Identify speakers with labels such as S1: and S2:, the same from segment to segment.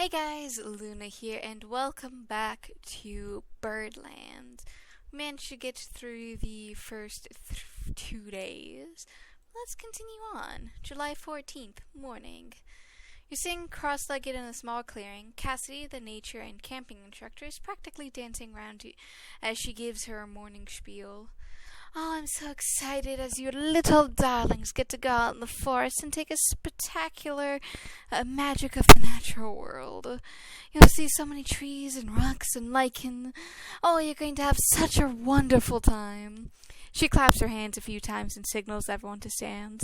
S1: Hey guys, Luna here, and welcome back to Birdland. We managed to get through the first 2 days. Let's continue on. July 14th, morning. You're sitting cross-legged in a small clearing. Cassidy, the nature and camping instructor, is practically dancing around you as she gives her morning spiel. Oh, I'm so excited as you little darlings get to go out in the forest and take a spectacular magic of the natural world. You'll see so many trees and rocks and lichen. Oh, you're going to have such a wonderful time. She claps her hands a few times and signals everyone to stand.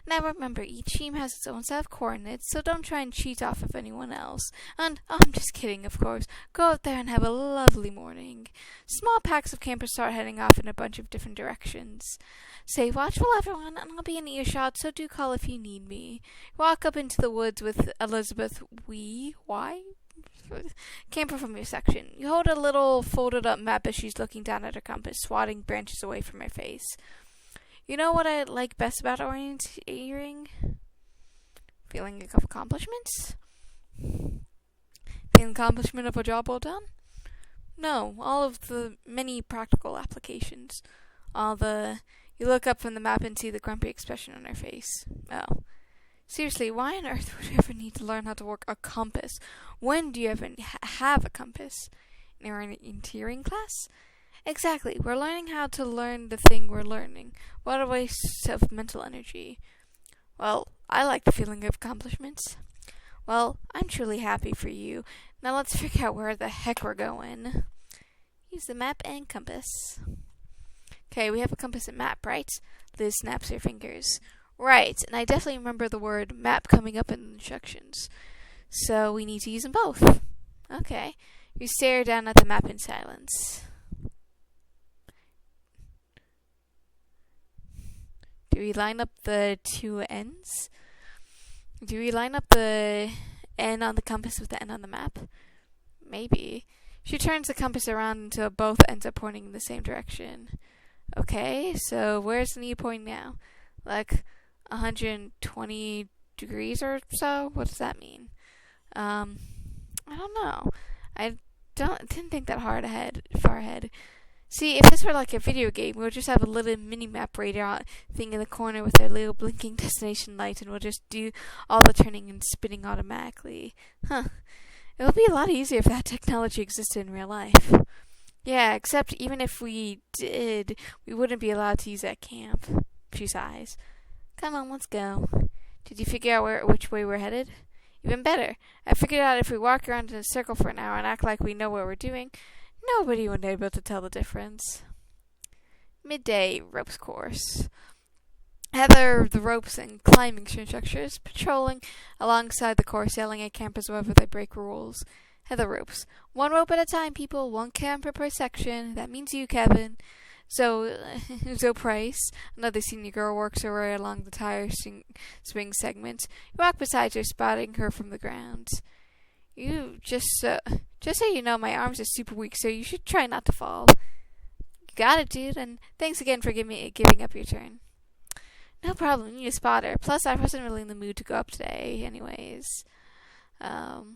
S1: Now remember, each team has its own set of coordinates, so don't try and cheat off of anyone else. And, I'm just kidding, of course. Go out there and have a lovely morning. Small packs of campers start heading off in a bunch of different directions. Stay watchful, everyone, and I'll be in earshot, so do call if you need me. Walk up into the woods with Elizabeth camper from your section. You hold a little folded up map as she's looking down at her compass, swatting branches away from her face. You know what I like best about orienteering? Feeling of accomplishments? The accomplishment of a job well done? No, all of the many practical applications. You look up from the map and see the grumpy expression on her face. Oh. Seriously, why on earth would you ever need to learn how to work a compass? When do you even have a compass? In your orienteering class? Exactly. We're learning how to learn the thing we're learning. What a waste of mental energy. Well, I like the feeling of accomplishments. Well, I'm truly happy for you. Now let's figure out where the heck we're going. Use the map and compass. Okay, we have a compass and map, right? Liz snaps her fingers. Right, and I definitely remember the word map coming up in the instructions. So we need to use them both. Okay. You stare down at the map in silence. Do we line up the two ends? Do we line up the N on the compass with the N on the map? Maybe. She turns the compass around until both ends are pointing in the same direction. Okay, so where's the needle pointing now? Like 120 degrees or so? What does that mean? I don't know. I didn't think that far ahead. See, if this were like a video game, we would just have a little mini-map radar thing in the corner with our little blinking destination light, and we'll just do all the turning and spinning automatically. Huh. It would be a lot easier if that technology existed in real life. Yeah, except even if we did, we wouldn't be allowed to use it at camp. She sighs. Come on, let's go. Did you figure out which way we're headed? Even better. I figured out if we walk around in a circle for an hour and act like we know what we're doing, nobody would be able to tell the difference. Midday ropes course. Heather, the ropes and climbing instructors, patrolling alongside the course, yelling at campers whenever they break rules. Heather ropes. One rope at a time, people. One camper per section. That means you, Kevin. Zoe Price, another senior girl, works her way along the tire swing segment. You walk beside her, spotting her from the ground. You just so you know, my arms are super weak, so you should try not to fall. You got it, dude, and thanks again for giving up your turn. No problem, you need a spotter. Plus, I wasn't really in the mood to go up today, anyways. Oh,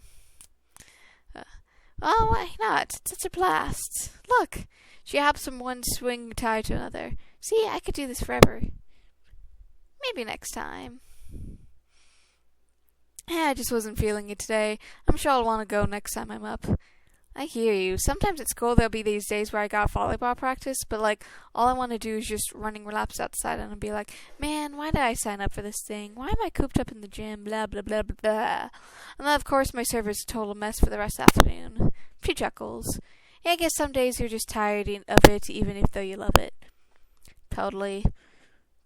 S1: why not? It's such a blast. Look. She hops from one swing tire to another. See, I could do this forever. Maybe next time. I just wasn't feeling it today. I'm sure I'll want to go next time I'm up. I hear you. Sometimes at school there'll be these days where I got volleyball practice, but all I want to do is just running laps outside and I'll be like, man, why did I sign up for this thing? Why am I cooped up in the gym? Blah, blah, blah, blah, blah. And then, of course, my server's a total mess for the rest of the afternoon. She chuckles. Yeah, I guess some days you're just tired of it, even though you love it. Totally.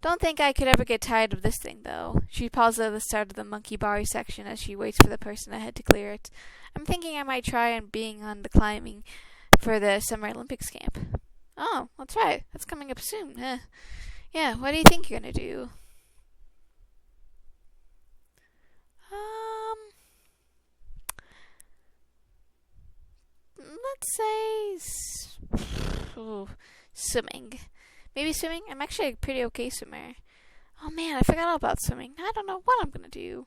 S1: Don't think I could ever get tired of this thing, though. She pauses at the start of the monkey bar section as she waits for the person ahead to clear it. I'm thinking I might try on being on the climbing for the Summer Olympics camp. Oh, that's right. That's coming up soon. Yeah, what do you think you're gonna do? Let's say swimming. Maybe swimming? I'm actually a pretty okay swimmer. Oh man, I forgot all about swimming. I don't know what I'm gonna do.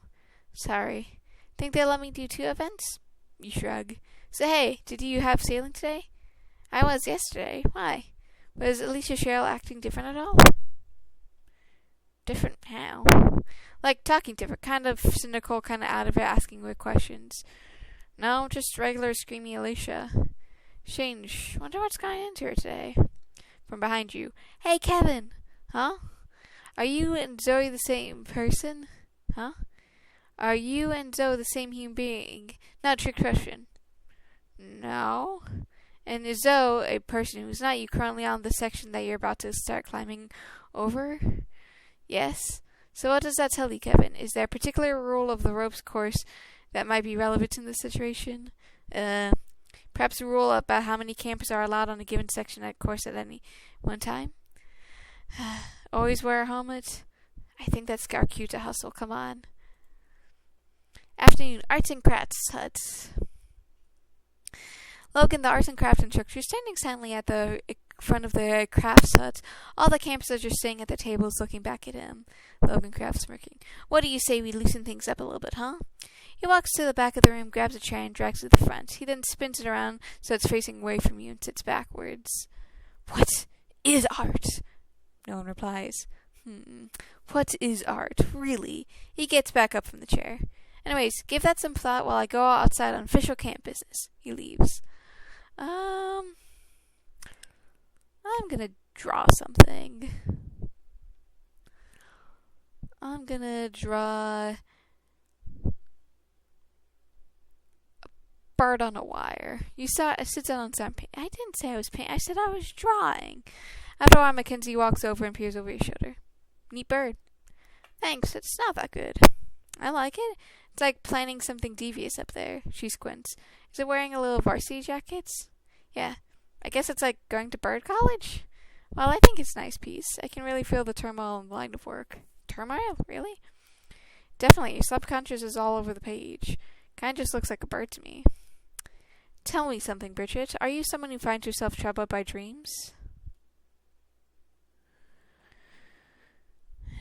S1: Sorry. Think they'll let me do 2 events? You shrug. So hey, did you have sailing today? I was yesterday. Why? Was Alicia Cheryl acting different at all? Different how? Like talking different, kind of cynical, kind of out of it, asking weird questions. No, just regular screamy Alicia. Strange. Wonder what's going into her today. From behind you. Hey, Kevin! Huh? Are you and Zoe the same person? Huh? Are you and Zoe the same human being? Not a trick question. No. And is Zoe a person who's not you currently on the section that you're about to start climbing over? Yes. So what does that tell you, Kevin? Is there a particular rule of the ropes course that might be relevant in this situation? Perhaps a rule about how many campers are allowed on a given section at course at any one time? Always wear a helmet? I think that's our cue to hustle. Come on. Afternoon, Arts and Crafts Hut. Logan, the arts and crafts instructor, is standing silently at the front of the crafts hut. All the campers are just sitting at their tables looking back at him. Logan crafts smirking. What do you say we loosen things up a little bit, huh? He walks to the back of the room, grabs a chair, and drags it to the front. He then spins it around so it's facing away from you and sits backwards. What is art? No one replies. What is art, really? He gets back up from the chair. Anyways, give that some thought while I go outside on official camp business. He leaves. I'm gonna draw something. I'm gonna draw a bird on a wire. You saw it sits down on some paint. I didn't say I was painting. I said I was drawing. After a while, Mackenzie walks over and peers over your shoulder. Neat bird. Thanks, it's not that good. I like it. It's like planning something devious up there. She squints. Is it wearing a little varsity jacket? Yeah. I guess it's like going to bird college? Well, I think it's a nice piece. I can really feel the turmoil in the line of work. Turmoil? Really? Definitely. Your subconscious is all over the page. Kinda just looks like a bird to me. Tell me something, Bridget. Are you someone who finds yourself troubled by dreams?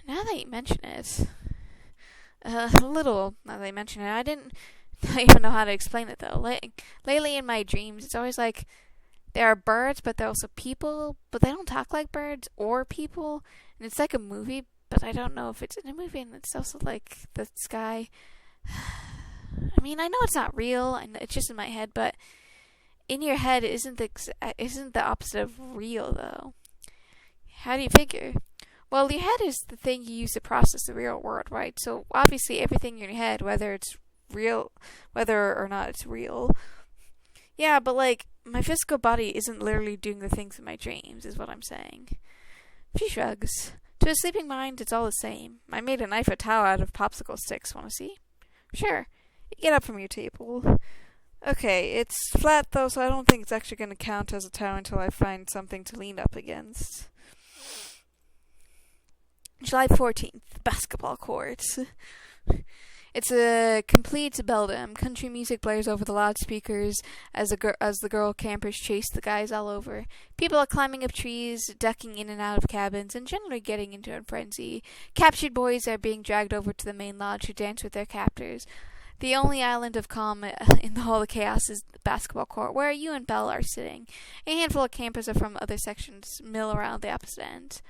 S1: Now that you mention it... a little, now that I mention it. I didn't even know how to explain it, though. Lately in my dreams, it's always like there are birds, but they're also people, but they don't talk like birds or people. And it's like a movie, but I don't know if it's in a movie, and it's also like the sky. I mean, I know it's not real, and it's just in my head, but in your head isn't the opposite of real, though. How do you figure? Well, your head is the thing you use to process the real world, right? So obviously everything in your head, whether or not it's real. Yeah, but like, my physical body isn't literally doing the things in my dreams, is what I'm saying. She shrugs. To a sleeping mind, it's all the same. I made a knife and towel out of popsicle sticks. Want to see? Sure. Get up from your table. Okay, it's flat though, so I don't think it's actually going to count as a tower until I find something to lean up against. July 14th, basketball court. It's a complete beldam. Country music blares over the loudspeakers as the girl campers chase the guys all over. People are climbing up trees, ducking in and out of cabins, and generally getting into a frenzy. Captured boys are being dragged over to the main lodge to dance with their captors. The only island of calm in the whole of chaos is the basketball court, where you and Belle are sitting. A handful of campers are from other sections mill around the opposite end.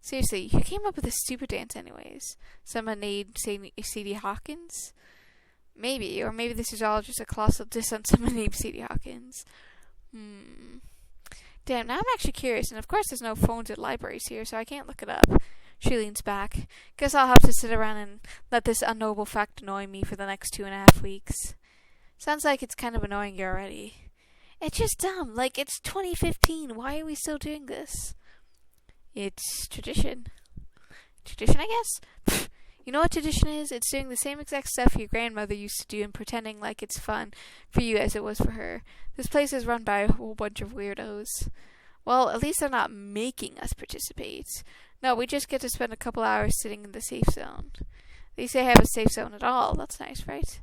S1: Seriously, who came up with this stupid dance anyways? Someone named Sadie Hawkins? Maybe, or maybe this is all just a colossal diss on someone named Sadie Hawkins. Damn, now I'm actually curious, and of course there's no phones at libraries here, so I can't look it up. She leans back. Guess I'll have to sit around and let this unknowable fact annoy me for the next 2.5 weeks. Sounds like it's kind of annoying you already. It's just dumb. Like, it's 2015. Why are we still doing this? It's tradition. Tradition, I guess? You know what tradition is? It's doing the same exact stuff your grandmother used to do and pretending like it's fun for you as it was for her. This place is run by a whole bunch of weirdos. Well, at least they're not making us participate. No, we just get to spend a couple hours sitting in the safe zone. At least they have a safe zone at all. That's nice, right?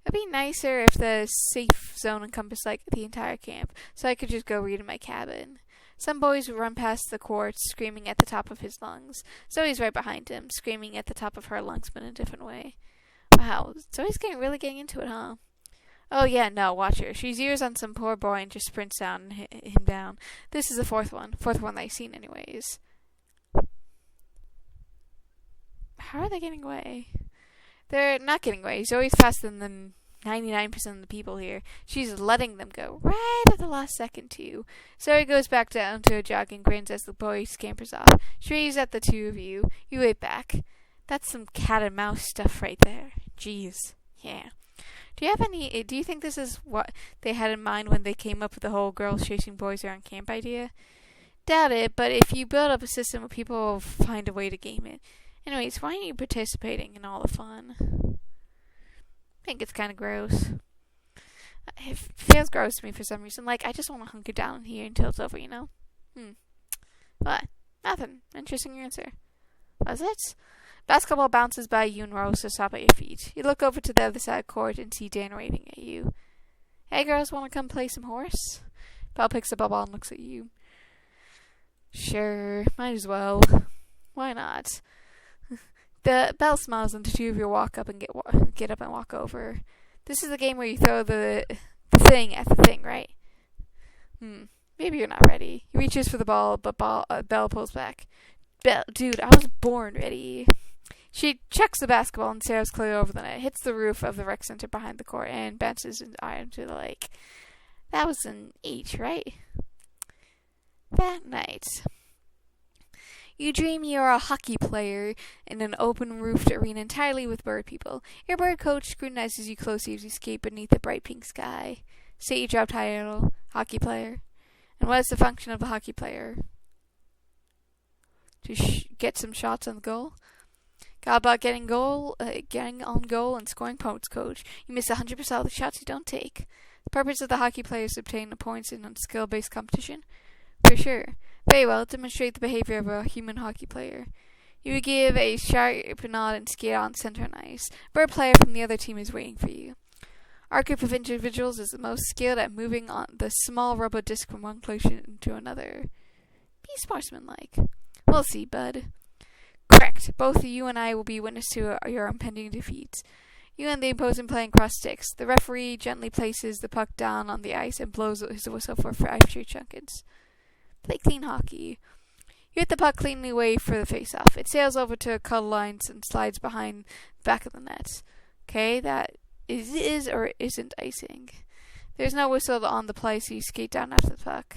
S1: It'd be nicer if the safe zone encompassed, like, the entire camp, so I could just go read in my cabin. Some boys run past the court, screaming at the top of his lungs. Zoe's right behind him, screaming at the top of her lungs, but in a different way. Wow, Zoe's really getting into it, huh? Oh yeah, no, watch her. She zeroes on some poor boy and just sprints down and hit him down. This is the fourth one that I've seen anyways. How are they getting away? They're not getting away. Zoe's faster than 99% of the people here. She's letting them go right at the last second too. Zoe goes back down to a jog and grins as the boy scampers off. She waves at the two of you. You wave back. That's some cat and mouse stuff right there. Jeez. Yeah. Do you think this is what they had in mind when they came up with the whole girls chasing boys around camp idea? Doubt it, but if you build up a system, people will find a way to game it. Anyways, why aren't you participating in all the fun? I think it's kind of gross. It feels gross to me for some reason. Like, I just want to hunker down here until it's over, you know? What? Nothing. Interesting answer. Was it? Basketball bounces by you and rolls to stop at your feet. You look over to the other side of the court and see Dan waving at you. Hey girls, want to come play some horse? Belle picks up a ball and looks at you. Sure, might as well. Why not? Belle smiles and the two of you walk up and get up and walk over. This is the game where you throw the thing at the thing, right? Maybe you're not ready. He reaches for the ball, but Belle pulls back. Belle, dude, I was born ready. She chucks the basketball and sails clear over the net, hits the roof of the rec center behind the court, and bounces his eye into the lake. That was an 8, right? That night. You dream you're a hockey player in an open-roofed arena entirely with bird people. Your bird coach scrutinizes you closely as you skate beneath the bright pink sky. State your job title, hockey player. And what is the function of a hockey player? To get some shots on the goal? Got about getting on goal and scoring points, coach. You miss 100% of the shots you don't take. The purpose of the hockey player is to obtain the points in a skill-based competition. For sure. Very well, demonstrate the behavior of a human hockey player. You would give a sharp nod and skate on center and ice. Bird player from the other team is waiting for you. Our group of individuals is the most skilled at moving on the small rubber disc from one location to another. Be sportsmanlike. We'll see, bud. Correct. Both you and I will be witness to your impending defeat. You and the opposing playing cross sticks. The referee gently places the puck down on the ice and blows his whistle for 5 straight seconds. Play clean hockey. You hit the puck cleanly away for the face-off. It sails over to cuddle lines and slides behind the back of the net. Okay, that is or isn't icing. There's no whistle on the play, so you skate down after the puck.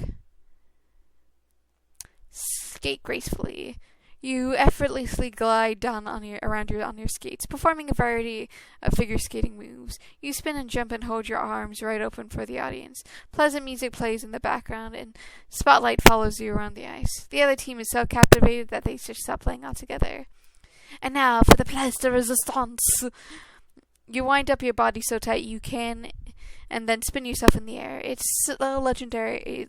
S1: Skate gracefully. You effortlessly glide down on your skates, performing a variety of figure skating moves. You spin and jump and hold your arms right open for the audience. Pleasant music plays in the background, and spotlight follows you around the ice. The other team is so captivated that they just stop playing altogether. And now for the place de resistance. You wind up your body so tight you can, and then spin yourself in the air. It's a legendary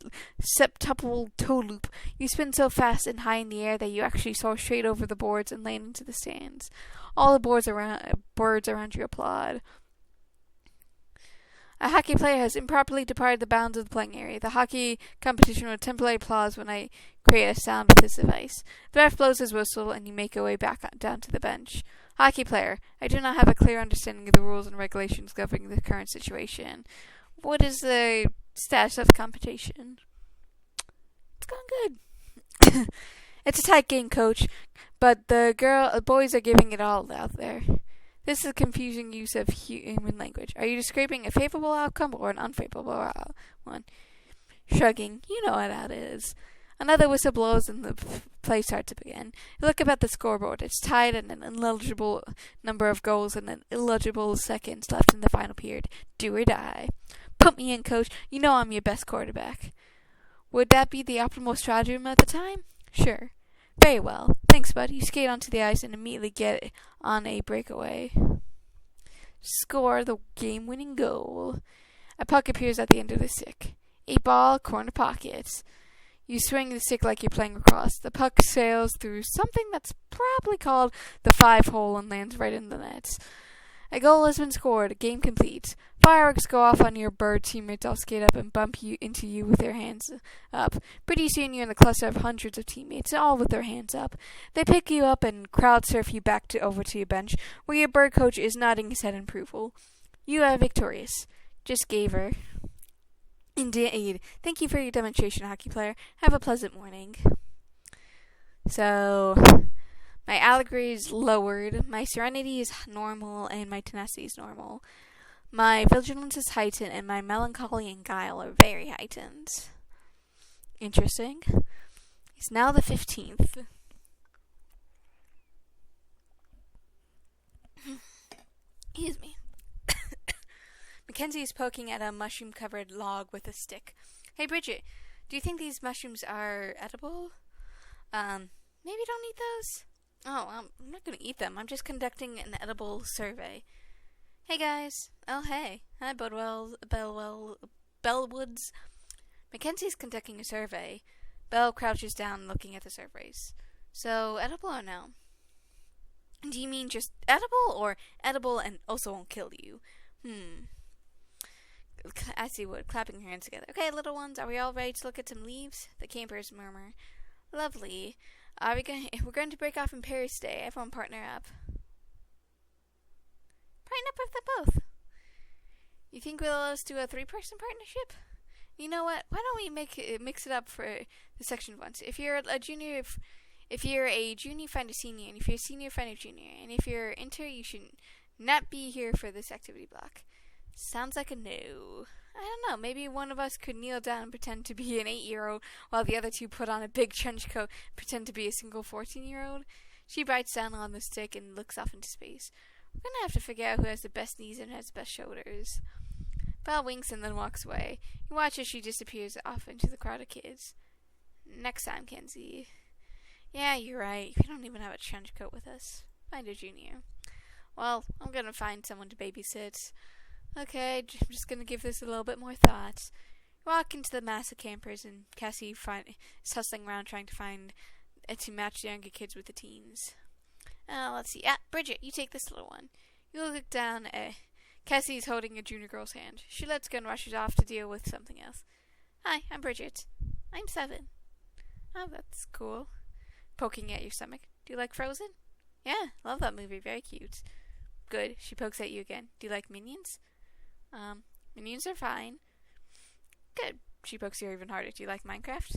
S1: septuple toe loop. You spin so fast and high in the air that you actually soar straight over the boards and land into the stands. All the birds around you applaud. A hockey player has improperly departed the bounds of the playing area. The hockey competition will temporarily applause when I create a sound with this device. The ref blows his whistle, and you make your way back down to the bench. Hockey player, I do not have a clear understanding of the rules and regulations governing the current situation. What is the status of the competition? It's going good. It's a tight game, coach, but the boys are giving it all out there. This is a confusing use of human language. Are you describing a favorable outcome or an unfavorable one? Shrugging, you know what that is. Another whistle blows and the play starts to begin. You look up at the scoreboard. It's tied at an illegible number of goals and an illegible seconds left in the final period. Do or die. Put me in, coach. You know I'm your best quarterback. Would that be the optimal stratagem at the time? Sure. Very well. Thanks, bud. You skate onto the ice and immediately get on a breakaway. Score the game-winning goal. A puck appears at the end of the stick. 8-ball, corner pockets. You swing the stick like you're playing lacrosse. The puck sails through something that's probably called the 5-hole and lands right in the net. A goal has been scored. Game complete. Fireworks go off on your bird teammates all skate up and bump you into you with their hands up. Pretty soon you're in a cluster of hundreds of teammates, all with their hands up. They pick you up and crowd surf you back over to your bench, where your bird coach is nodding his head in approval. You are victorious. Just gave her. Indeed. Thank you for your demonstration, hockey player. Have a pleasant morning. So, my allegory is lowered, my serenity is normal, and my tenacity is normal. My vigilance is heightened, and my melancholy and guile are very heightened. Interesting. It's now the 15th. Excuse me. Mackenzie is poking at a mushroom-covered log with a stick. Hey, Bridget, do you think these mushrooms are edible? Maybe don't eat those? Oh, I'm not going to eat them. I'm just conducting an edible survey. Hey, guys. Oh, hey. Hi, Bellwoods. Mackenzie's conducting a survey. Belle crouches down looking at the surveys. So, edible or no? Do you mean just edible or edible and also won't kill you? I see Wood clapping her hands together. Okay, little ones, are we all ready to look at some leaves? The campers murmur. Lovely. We're going to break off in pairs today. Everyone partner up. Partner up with them both. You think we'll let us do a 3-person partnership? You know what? Why don't we mix it up for the section once? If you're a junior, if you're a junior, find a senior, and if you're a senior, find a junior, and if you're inter, you should not be here for this activity block. Sounds like a no. I don't know, maybe one of us could kneel down and pretend to be an 8-year-old, while the other two put on a big trench coat and pretend to be a single 14-year-old. She bites down on the stick and looks off into space. We're gonna have to figure out who has the best knees and has the best shoulders. Belle winks and then walks away. You watch as she disappears off into the crowd of kids. Next time, Kenzie. Yeah, you're right. We don't even have a trench coat with us. Find a junior. Well, I'm gonna find someone to babysit. Okay, I'm just gonna give this a little bit more thought. Walk into the mass of campers, and Cassie is hustling around trying to find to match the younger kids with the teens. Let's see. Bridget, you take this little one. You look down. Cassie's holding a junior girl's hand. She lets go and rushes off to deal with something else. Hi, I'm Bridget. I'm 7. Oh, that's cool. Poking at your stomach. Do you like Frozen? Yeah, love that movie. Very cute. Good. She pokes at you again. Do you like Minions? Minions are fine. Good. She pokes you even harder. Do you like Minecraft?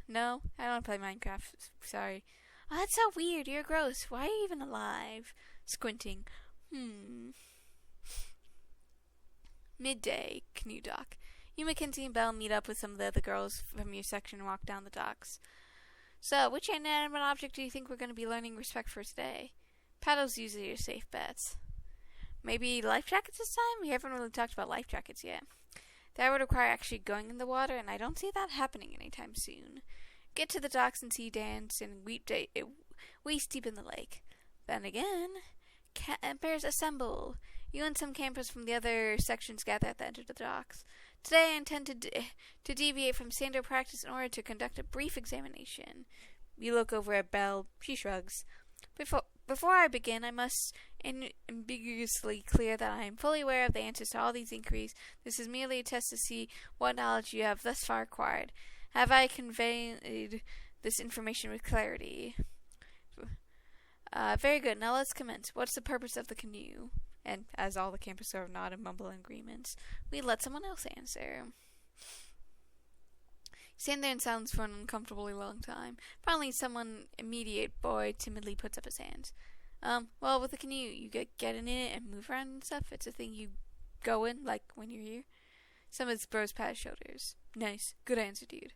S1: No, I don't play Minecraft. Sorry. Oh, that's so weird. You're gross. Why are you even alive? Squinting. Midday, canoe dock. You, Mackenzie, and Belle meet up with some of the other girls from your section and walk down the docks. So, which inanimate object do you think we're going to be learning respect for today? Paddles usually your safe bets. Maybe life jackets this time? We haven't really talked about life jackets yet. That would require actually going in the water, and I don't see that happening anytime soon. Get to the docks and see dance and waist deep in the lake. Then again, campers assemble. You and some campers from the other sections gather at the end of the docks. Today I intend to deviate from standard practice in order to conduct a brief examination. You look over at Belle. She shrugs. Before I begin, I must ambiguously clear that I am fully aware of the answers to all these inquiries. This is merely a test to see what knowledge you have thus far acquired. Have I conveyed this information with clarity? Very good. Now let's commence. What's the purpose of the canoe? And as all the campers sort of nod and mumble in agreements, we let someone else answer. Stand there in silence for an uncomfortably long time. Finally, someone immediate boy timidly puts up his hand. Well, with the canoe, you get in it and move around and stuff. It's a thing you go in, like, when you're here. Some of his bros pat his shoulders. Nice. Good answer, dude.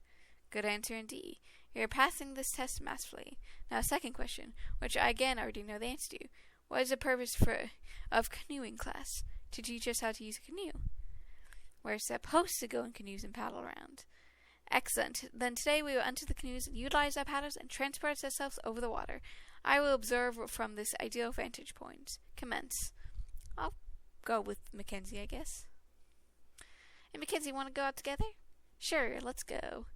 S1: Good answer indeed. You're passing this test masterfully. Now, second question, which I again already know the answer to. What is the purpose of canoeing class? To teach us how to use a canoe. We're supposed to go in canoes and paddle around. Excellent. Then today we will enter the canoes and utilize our paddles and transport ourselves over the water. I will observe from this ideal vantage point. Commence. I'll go with Mackenzie, I guess. And Mackenzie, want to go out together? Sure, let's go.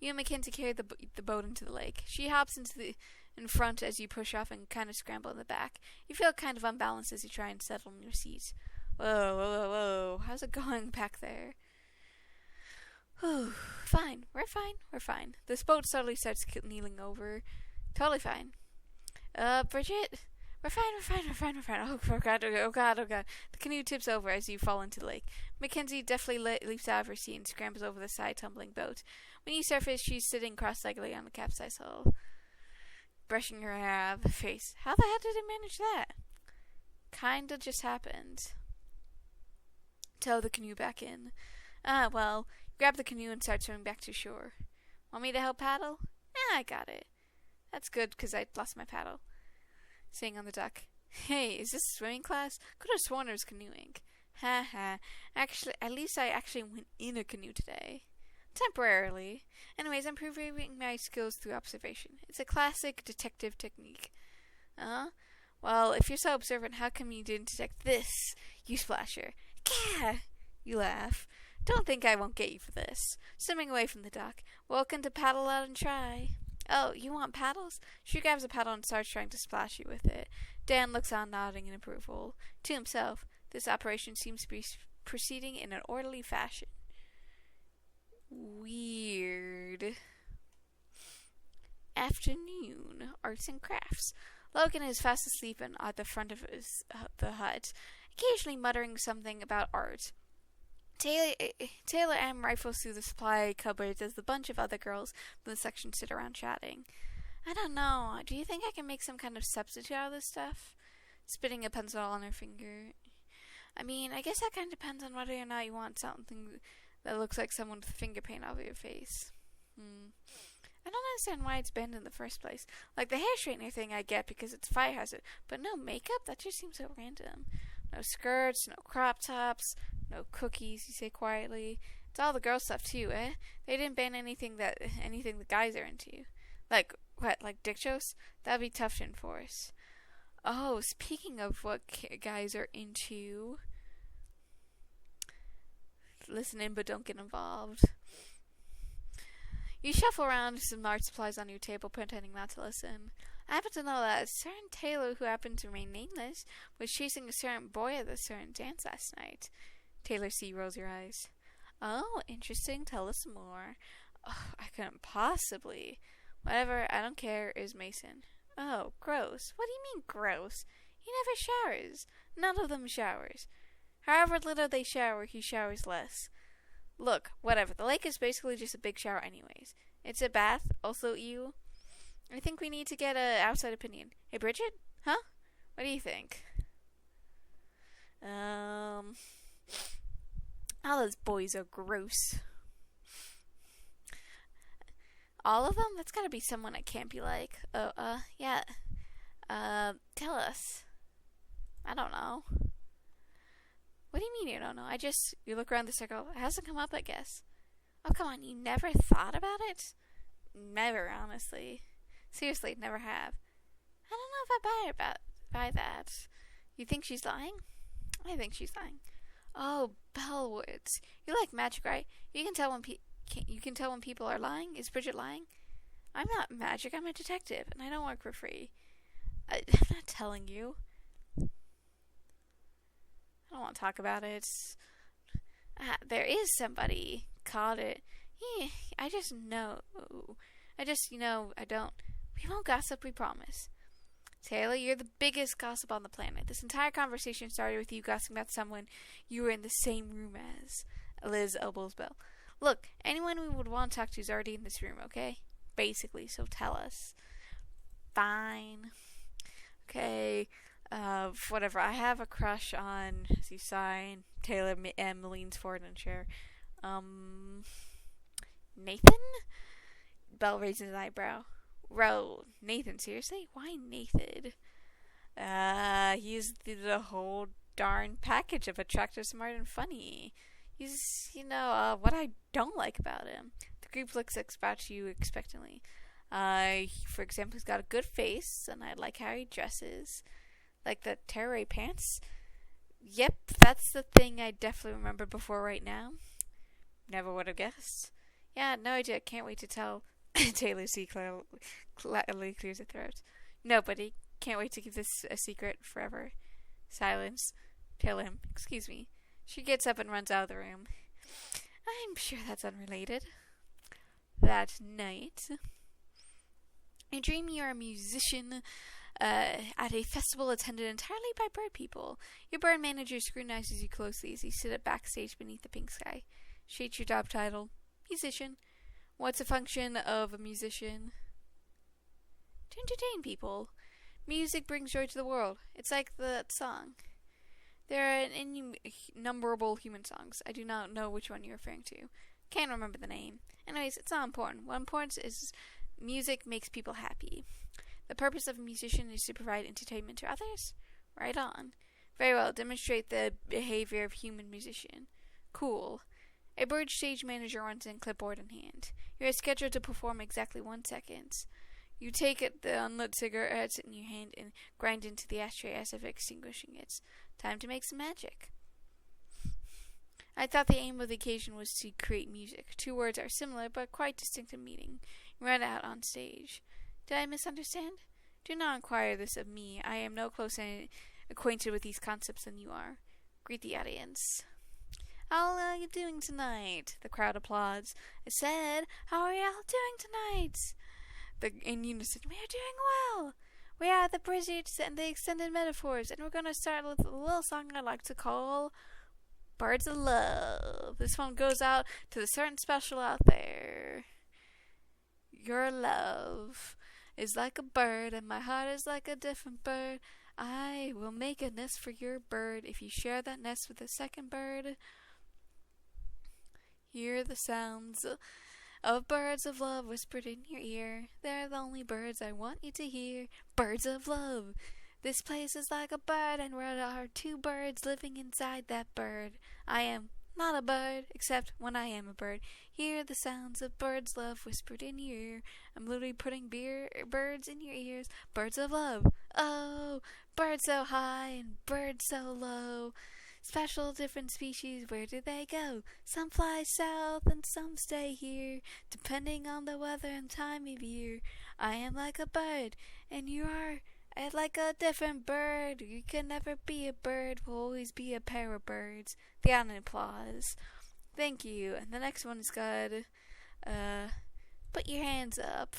S1: You and Mackenzie carry the boat into the lake. She hops in front as you push off and kind of scramble in the back. You feel kind of unbalanced as you try and settle in your seat. Whoa, whoa, whoa, whoa. How's it going back there? Whew. Fine. We're fine. This boat suddenly starts kneeling over. Totally fine. Bridget? We're fine. Oh god. The canoe tips over as you fall into the lake. Mackenzie deftly leaps out of her seat and scrambles over the side tumbling boat. When you surface, she's sitting cross-legged on the capsized hull, brushing her hair out of her face. How the hell did it manage that? Kinda just happened. Tow the canoe back in. Well, grab the canoe and start swimming back to shore. Want me to help paddle? I got it. That's good, because I lost my paddle. Sitting on the dock. Hey, is this swimming class? Could have sworn it was canoeing. Ha ha. Actually, at least I actually went in a canoe today. Temporarily. Anyways, I'm improving my skills through observation. It's a classic detective technique. Well, if you're so observant, how come you didn't detect this, you splasher? Gah! You laugh. Don't think I won't get you for this. Swimming away from the dock. Welcome to paddle out and try. Oh, you want paddles? She grabs a paddle and starts trying to splash you with it. Dan looks on, nodding in approval. To himself, this operation seems to be proceeding in an orderly fashion. Weird. Afternoon. Arts and crafts. Logan is fast asleep at the front of the hut, occasionally muttering something about art. Taylor M rifles through the supply cupboards as the bunch of other girls from the section sit around chatting. I don't know. Do you think I can make some kind of substitute out of this stuff? Spitting a pencil on her finger. I mean, I guess that kind of depends on whether or not you want something that looks like someone with finger paint all over your face. I don't understand why it's banned in the first place. Like the hair straightener thing I get because it's a fire hazard, but no makeup? That just seems so random. No skirts, no crop tops, no cookies, you say quietly. It's all the girl stuff too, eh? They didn't ban anything the guys are into. Like, what, like dick jokes? That'd be tough to enforce. Oh, speaking of what guys are into... Listen in but don't get involved. You shuffle around some art supplies on your table, pretending not to listen. I happen to know that a certain Taylor, who happened to remain nameless, was chasing a certain boy at a certain dance last night. Taylor C. rolls her eyes. Oh, interesting. Tell us more. Oh, I couldn't possibly. Whatever, I don't care, is Mason. Oh, gross. What do you mean, gross? He never showers. None of them showers. However little they shower, he showers less. Look, whatever. The lake is basically just a big shower anyways. It's a bath, also you. I think we need to get an outside opinion. Hey, Bridget? Huh? What do you think? All those boys are gross. All of them? That's gotta be someone I can't be like. Yeah. Tell us. I don't know. What do you mean you don't know? You look around the circle. It hasn't come up, I guess. Oh, come on, you never thought about it? Never, honestly. Seriously, never have. I don't know if I buy that. You think she's lying? I think she's lying. Oh, Bellwoods. You like magic, right? You can tell when people are lying. Is Bridget lying? I'm not magic. I'm a detective, and I don't work for free. I'm not telling you. I don't want to talk about it. There is somebody called it. Yeah, I just know. I don't. We won't gossip, we promise. Taylor, you're the biggest gossip on the planet. This entire conversation started with you gossiping about someone you were in the same room as. Liz elbows Belle. Look, anyone we would want to talk to is already in this room, okay? Basically, so tell us. Fine. Okay. Whatever. I have a crush on, as you sigh, and Taylor M leans forward in a chair. Nathan? Belle raises an eyebrow. Nathan, seriously? Why Nathan? He's the whole darn package of attractive, smart, and funny. He's, what I don't like about him. The group looks at you expectantly. For example, he's got a good face, and I like how he dresses. Like the tearaway pants. Yep, that's the thing I definitely remember before right now. Never would have guessed. Yeah, no idea. Can't wait to tell. Taylor C. clearly clears her throat. Nobody. Can't wait to keep this a secret forever. Silence. Tell him, excuse me. She gets up and runs out of the room. I'm sure that's unrelated. That night, you dream you're a musician at a festival attended entirely by bird people. Your bird manager scrutinizes you closely as you sit up backstage beneath the pink sky. She hates your job title, musician. What's the function of a musician? To entertain people. Music brings joy to the world. It's like that song. There are innumerable human songs. I do not know which one you're referring to. Can't remember the name. Anyways, it's not important. What important is music makes people happy. The purpose of a musician is to provide entertainment to others? Right on. Very well. Demonstrate the behavior of a human musician. Cool. A bird stage manager runs in, clipboard in hand. You are scheduled to perform exactly 1 second. You take the unlit cigarettes in your hand and grind into the ashtray as if extinguishing it. Time to make some magic. I thought the aim of the occasion was to create music. 2 words are similar but quite distinct in meaning. You run out on stage. Did I misunderstand? Do not inquire this of me. I am no closer acquainted with these concepts than you are. Greet the audience. How are you doing tonight? The crowd applauds. I said, how are y'all doing tonight? In unison, we are doing well. We are the British and the extended metaphors, and we're going to start with a little song I like to call Birds of Love. This one goes out to the certain special out there. Your love is like a bird, and my heart is like a different bird. I will make a nest for your bird if you share that nest with a second bird. Hear the sounds of birds of love whispered in your ear. They're the only birds I want you to hear. Birds of love. This place is like a bird, and there are 2 birds living inside that bird. I am not a bird, except when I am a bird. Hear the sounds of birds' love whispered in your ear. I'm literally putting birds in your ears. Birds of love. Oh, birds so high and birds so low. Special different species, where do they go? Some fly south and some stay here, depending on the weather and time of year. I am like a bird, and you are like a different bird. You can never be a bird, we'll always be a pair of birds. The audience applause. Thank you. And the next one is good. Put your hands up.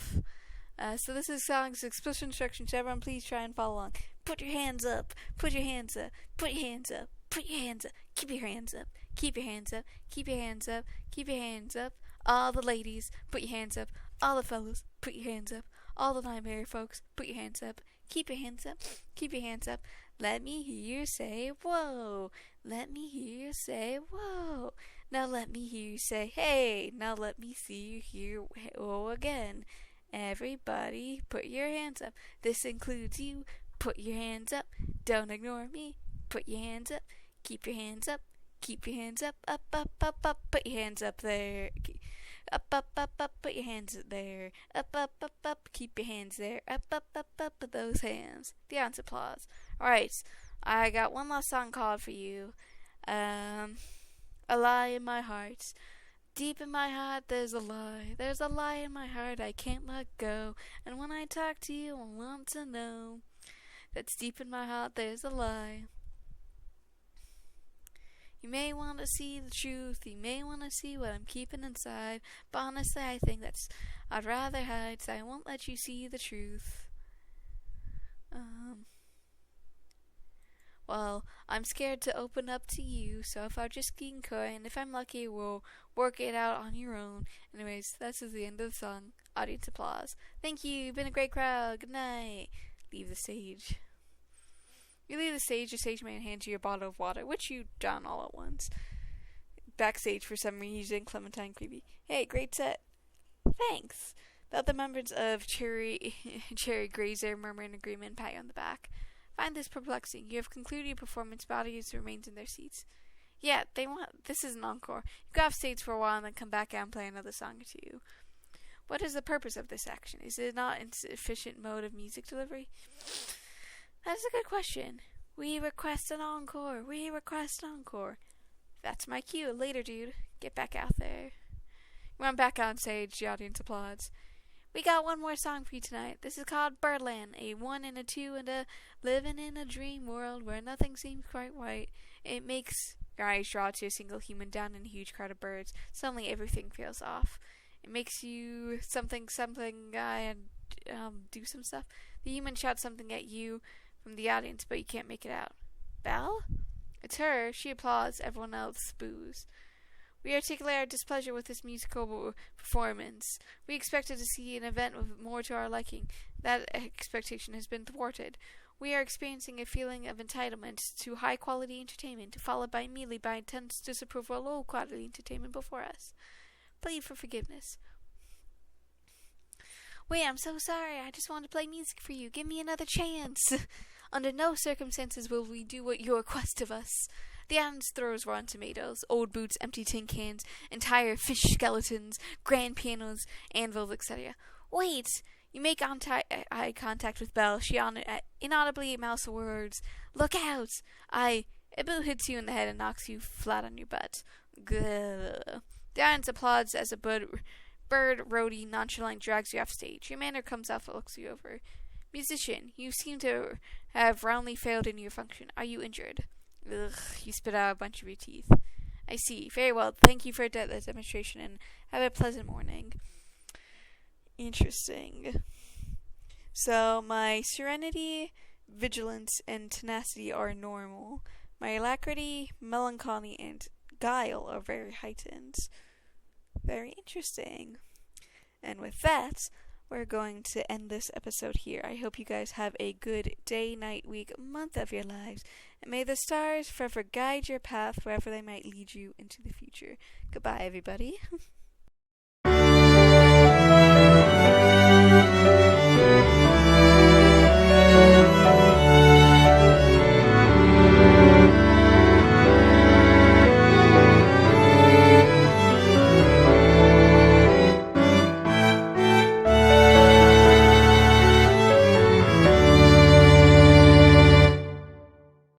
S1: So this is song's explicit instructions. Everyone please try and follow along. Put your hands up. Put your hands up. Put your hands up. Put your hands up. Keep your hands up. Keep your hands up. Keep your hands up. Keep your hands up. All the ladies, put your hands up. All the fellas, put your hands up. All the non-married folks, put your hands up. Keep your hands up. Keep your hands up. Let me hear you say, whoa. Let me hear you say, whoa. Now let me hear you say, hey. Now let me see you hear, whoa again. Everybody, put your hands up. This includes you. Put your hands up. Don't ignore me. Put your hands up. Keep your hands up. Keep your hands up. Up, up, up, up. Put your hands up there. Up, up, up, up. Put your hands there. Up, up, up, up. Keep your hands there. Up, up, up, up. Put those hands. The audience applause. Alright. I got one last song called for you. A lie in my heart. Deep in my heart there's a lie. There's a lie in my heart I can't let go. And when I talk to you I want to know. That's deep in my heart there's a lie. You may want to see the truth. You may want to see what I'm keeping inside. But honestly I think I'd rather hide. So I won't let you see the truth. Well, I'm scared to open up to you, so if I just keep quiet, and if I'm lucky, we'll work it out on your own. Anyways, that's the end of the song. Audience applause. Thank you. You've been a great crowd. Good night. Leave the stage. You leave the stage, the stage man hands you a bottle of water, which you down all at once. Backstage, for some reason, Clementine creepy. Hey, great set. Thanks. The other members of Cherry Grazer murmur in agreement and pat you on the back. Find this perplexing. You have concluded your performance. Audience remains in their seats. Yeah, this is an encore. You go off stage for a while and then come back out and play another song or two. What is the purpose of this action? Is it not insufficient mode of music delivery? That's a good question. We request an encore. We request an encore. That's my cue. Later, dude. Get back out there. You run back on stage. The audience applauds. We got one more song for you tonight. This is called Birdland, a 1 and a 2 and a living in a dream world where nothing seems quite right. It makes your eyes draw to a single human down in a huge crowd of birds. Suddenly everything feels off. It makes you something guy and do some stuff. The human shouts something at you from the audience, but you can't make it out. Belle? It's her. She applauds. Everyone else boos. We articulate our displeasure with this musical performance. We expected to see an event with more to our liking. That expectation has been thwarted. We are experiencing a feeling of entitlement to high-quality entertainment, followed by immediately by intense disapproval of low-quality entertainment before us. Plead for forgiveness. Wait, I'm so sorry. I just want to play music for you. Give me another chance. Under no circumstances will we do what you request of us. The audience throws raw tomatoes, old boots, empty tin cans, entire fish skeletons, grand pianos, anvils, etc. Wait! You make eye contact with Belle. She inaudibly mouths the words, "Look out!" A boot hits you in the head and knocks you flat on your butt. Gah. The audience applauds as a bird roadie nonchalantly drags you off stage. Your manager comes up and looks you over. Musician, you seem to have roundly failed in your function. Are you injured? Ugh, you spit out a bunch of your teeth. I see. Very well. Thank you for the demonstration and have a pleasant morning. Interesting. So, my serenity, vigilance, and tenacity are normal. My alacrity, melancholy, and guile are very heightened. Very interesting. And with that, we're going to end this episode here. I hope you guys have a good day, night, week, month of your lives. And may the stars forever guide your path wherever they might lead you into the future. Goodbye, everybody.